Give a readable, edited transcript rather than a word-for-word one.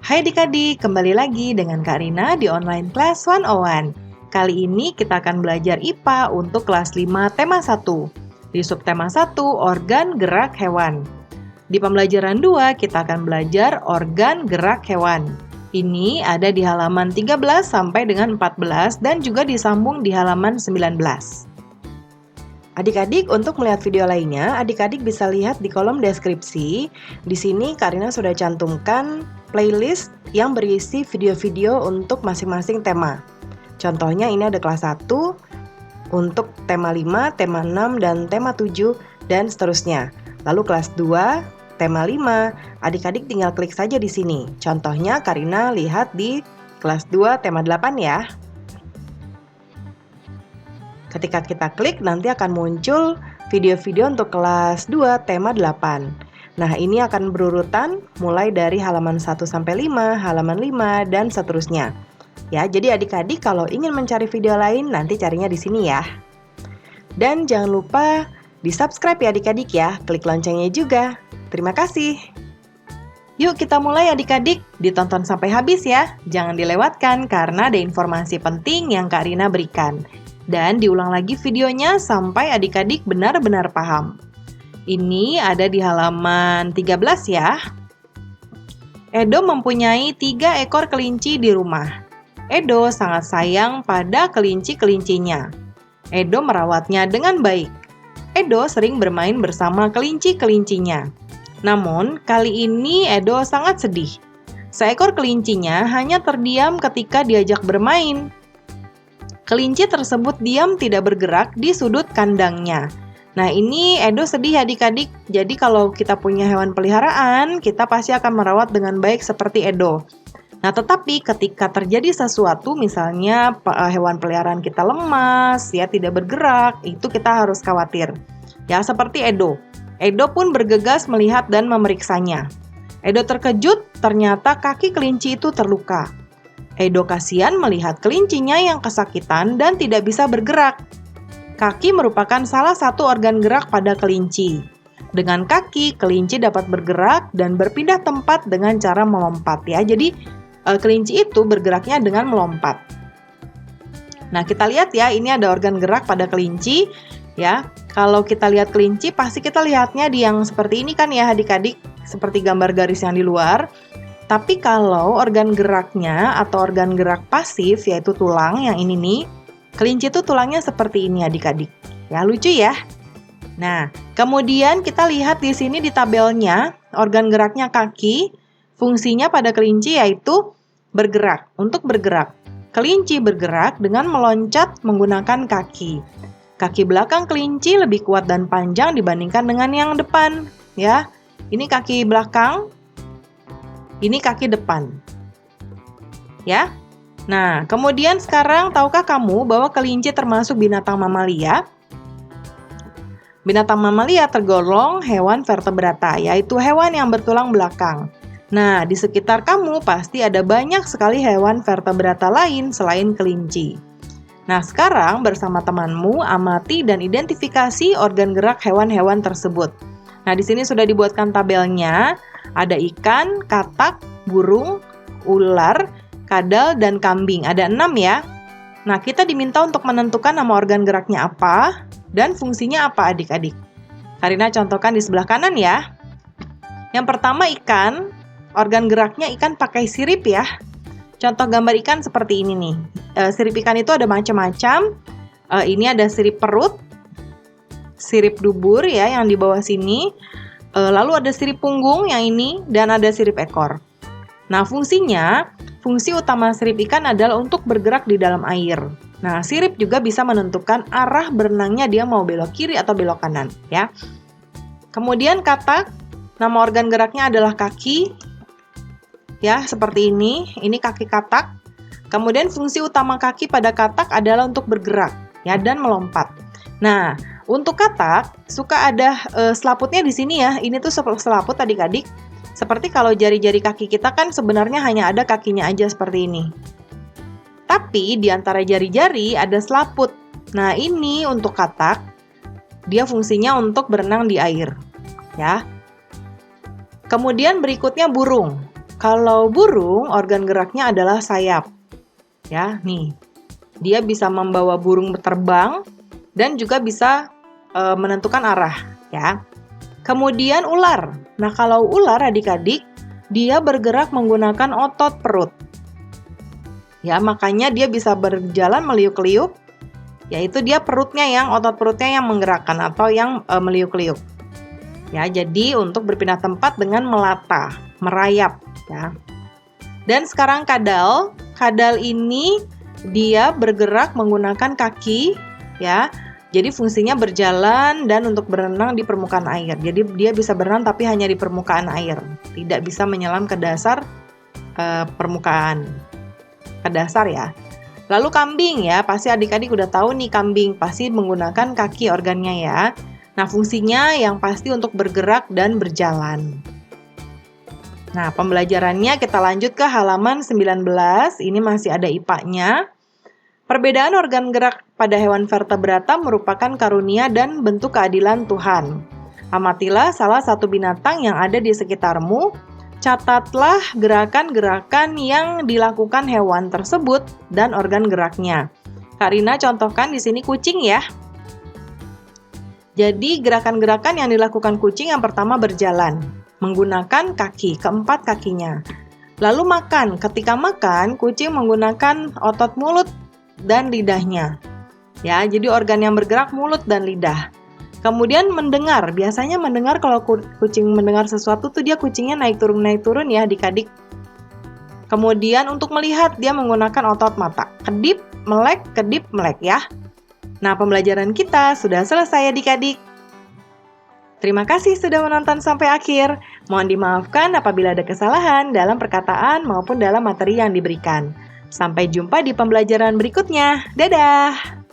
Hai adik-adik, kembali lagi dengan Kak Rina di Online Class 101. Kali ini kita akan belajar IPA untuk kelas 5 tema 1. Di subtema 1, organ gerak hewan. Di pembelajaran 2, kita akan belajar organ gerak hewan. Ini ada di halaman 13 sampai dengan 14 dan juga disambung di halaman 19. Adik-adik, untuk melihat video lainnya, adik-adik bisa lihat di kolom deskripsi. Di sini Karina sudah cantumkan playlist yang berisi video-video untuk masing-masing tema. Contohnya ini ada kelas 1 untuk tema 5, tema 6, dan tema 7, dan seterusnya. Lalu kelas 2, tema 5, adik-adik tinggal klik saja di sini. Contohnya Karina lihat di kelas 2, tema 8 ya. Ketika kita klik, nanti akan muncul video-video untuk kelas 2, tema 8. Nah, ini akan berurutan mulai dari halaman 1 sampai 5, halaman 5, dan seterusnya. Ya, jadi adik-adik kalau ingin mencari video lain, nanti carinya di sini ya. Dan jangan lupa di-subscribe ya adik-adik ya, klik loncengnya juga. Terima kasih. Yuk kita mulai adik-adik, ditonton sampai habis ya. Jangan dilewatkan karena ada informasi penting yang Kak Rina berikan. Dan diulang lagi videonya sampai adik-adik benar-benar paham. Ini ada di halaman 13 ya. Edo mempunyai 3 ekor kelinci di rumah. Edo sangat sayang pada kelinci-kelincinya. Edo merawatnya dengan baik. Edo sering bermain bersama kelinci-kelincinya. Namun, kali ini Edo sangat sedih. Seekor kelincinya hanya terdiam ketika diajak bermain. Kelinci tersebut diam tidak bergerak di sudut kandangnya. Nah, ini Edo sedih adik-adik. Jadi kalau kita punya hewan peliharaan, kita pasti akan merawat dengan baik seperti Edo. Nah, tetapi ketika terjadi sesuatu, misalnya hewan peliharaan kita lemas, ya tidak bergerak, itu kita harus khawatir. Ya, seperti Edo. Edo pun bergegas melihat dan memeriksanya. Edo terkejut, ternyata kaki kelinci itu terluka. Edo kasihan melihat kelincinya yang kesakitan dan tidak bisa bergerak. Kaki merupakan salah satu organ gerak pada kelinci. Dengan kaki, kelinci dapat bergerak dan berpindah tempat dengan cara melompat ya. Jadi kelinci itu bergeraknya dengan melompat. Nah, kita lihat ya, ini ada organ gerak pada kelinci ya. Kalau kita lihat kelinci, pasti kita lihatnya di yang seperti ini kan ya adik-adik, seperti gambar garis yang di luar. Tapi kalau organ geraknya atau organ gerak pasif, yaitu tulang yang ini nih, kelinci itu tulangnya seperti ini adik-adik. Ya, lucu ya. Nah, kemudian kita lihat di sini di tabelnya, organ geraknya kaki, fungsinya pada kelinci yaitu bergerak. Untuk bergerak, kelinci bergerak dengan meloncat menggunakan kaki. Kaki belakang kelinci lebih kuat dan panjang dibandingkan dengan yang depan. Ya, ini kaki belakang. Ini kaki depan. Ya. Nah, kemudian sekarang tahukah kamu bahwa kelinci termasuk binatang mamalia? Binatang mamalia tergolong hewan vertebrata, yaitu hewan yang bertulang belakang. Nah, di sekitar kamu pasti ada banyak sekali hewan vertebrata lain selain kelinci. Nah, sekarang bersama temanmu amati dan identifikasi organ gerak hewan-hewan tersebut. Nah, di sini sudah dibuatkan tabelnya. Ada ikan, katak, burung, ular, kadal, dan kambing. Ada 6 ya. Nah, kita diminta untuk menentukan nama organ geraknya apa dan fungsinya apa adik-adik. Karina contohkan di sebelah kanan ya. Yang pertama ikan, organ geraknya ikan pakai sirip ya. Contoh gambar ikan seperti ini nih. Sirip ikan itu ada macam-macam. Ini ada sirip perut, sirip dubur ya yang di bawah sini. Lalu ada sirip punggung yang ini dan ada sirip ekor. Nah, fungsi utama sirip ikan adalah untuk bergerak di dalam air. Nah, sirip juga bisa menentukan arah berenangnya, dia mau belok kiri atau belok kanan ya. Kemudian katak, nama organ geraknya adalah kaki. Ya, seperti ini. Ini kaki katak. Kemudian fungsi utama kaki pada katak adalah untuk bergerak ya dan melompat. Nah, untuk katak, suka ada selaputnya di sini ya. Ini tuh selaput adik-adik. Seperti kalau jari-jari kaki kita kan sebenarnya hanya ada kakinya aja seperti ini. Tapi di antara jari-jari ada selaput. Nah, ini untuk katak. Dia fungsinya untuk berenang di air. Ya. Kemudian berikutnya burung. Kalau burung, organ geraknya adalah sayap. Ya, nih. Dia bisa membawa burung terbang dan juga bisa menentukan arah, ya. Kemudian ular. Nah, kalau ular adik-adik, dia bergerak menggunakan otot perut. Ya, makanya dia bisa berjalan meliuk-liuk, yaitu dia otot perutnya yang menggerakkan atau yang meliuk-liuk. Ya, jadi untuk berpindah tempat dengan melata, merayap, ya. Dan sekarang kadal. Kadal ini dia bergerak menggunakan kaki, ya. Jadi fungsinya berjalan dan untuk berenang di permukaan air. Jadi dia bisa berenang tapi hanya di permukaan air, tidak bisa menyelam ke dasar permukaan, ke dasar ya. Lalu kambing ya, pasti adik-adik udah tahu nih kambing pasti menggunakan kaki organnya ya. Nah fungsinya yang pasti untuk bergerak dan berjalan. Nah pembelajarannya kita lanjut ke halaman 19, ini masih ada IPA-nya. Perbedaan organ gerak pada hewan vertebrata merupakan karunia dan bentuk keadilan Tuhan. Amatilah salah satu binatang yang ada di sekitarmu, catatlah gerakan-gerakan yang dilakukan hewan tersebut dan organ geraknya. Karina contohkan di sini kucing ya. Jadi gerakan-gerakan yang dilakukan kucing yang pertama berjalan, menggunakan kaki, keempat kakinya. Lalu makan, ketika makan kucing menggunakan otot mulut dan lidahnya. Ya, jadi organ yang bergerak mulut dan lidah. Kemudian mendengar, biasanya mendengar kalau kucing mendengar sesuatu tuh dia kucingnya naik turun ya adik-adik. Kemudian untuk melihat dia menggunakan otot mata. Kedip, melek ya. Nah, pembelajaran kita sudah selesai adik-adik. Terima kasih sudah menonton sampai akhir. Mohon dimaafkan apabila ada kesalahan dalam perkataan maupun dalam materi yang diberikan. Sampai jumpa di pembelajaran berikutnya. Dadah!